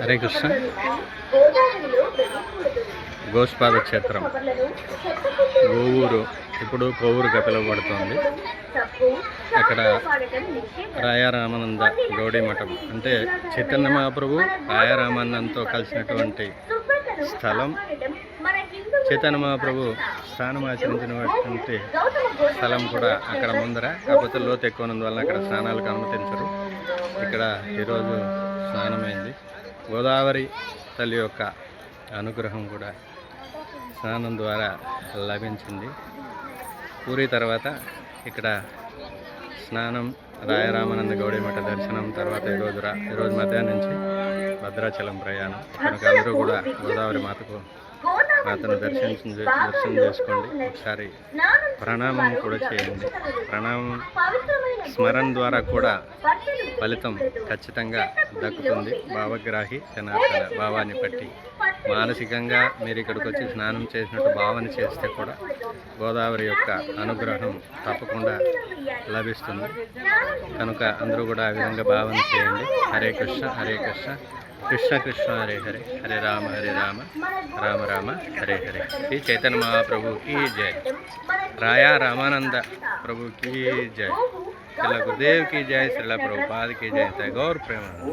హరే కృష్ణ. గోష్పాద క్షేత్రం గోవూరు, ఇప్పుడు కోవూరుగా పిలువబడుతోంది. అక్కడ రాయారామానంద గౌడీ మఠం అంటే చైతన్య మహాప్రభు రాయారామానందంతో కలిసినటువంటి స్థలం. చైతన్య మహాప్రభు స్నానం ఆచరించినటువంటి స్థలం కూడా అక్కడ ముందర. కాకపోతే లోతు ఎక్కువ ఉన్నందువల్ల అక్కడ స్నానాలకు అనుమతించరు. ఇక్కడ ఈరోజు స్నానమైంది. గోదావరి తల్లి యొక్క అనుగ్రహం కూడా స్నానం ద్వారా లభించింది. పూరి తర్వాత ఇక్కడ స్నానం, రాయరామానంద గౌడీ మఠ దర్శనం తర్వాత ఈరోజు మధ్యాహ్నం నుంచి భద్రాచలం ప్రయాణం. కనుక అందరూ కూడా గోదావరి మాతను దర్శనం చేసుకోండి. ఒకసారి ప్రణామం కూడా చేయండి. ప్రణామం స్మరణ ద్వారా కూడా ఫలితం ఖచ్చితంగా దక్కుతుంది. భావగ్రాహి జనార్దన భావాన్ని బట్టి మానసికంగా మీరు ఇక్కడికి వచ్చి స్నానం చేసినట్టు భావన చేస్తే కూడా గోదావరి యొక్క అనుగ్రహం తప్పకుండా లభిస్తుంది. కనుక అందరూ కూడా ఆ విధంగా భావన చేయండి. హరే కృష్ణ హరే కృష్ణ, కృష్ణ కృష్ణ హరే హరే, హరే రామ రామ రామ హరే హరే. శ్రీ చైతన్య మహాప్రభు की जय, राया रामानंद प्रभु की जय, श्रील गुरुदेव की जय, श्रील प्रभुपाद की जय, गौर प्रेमानंद।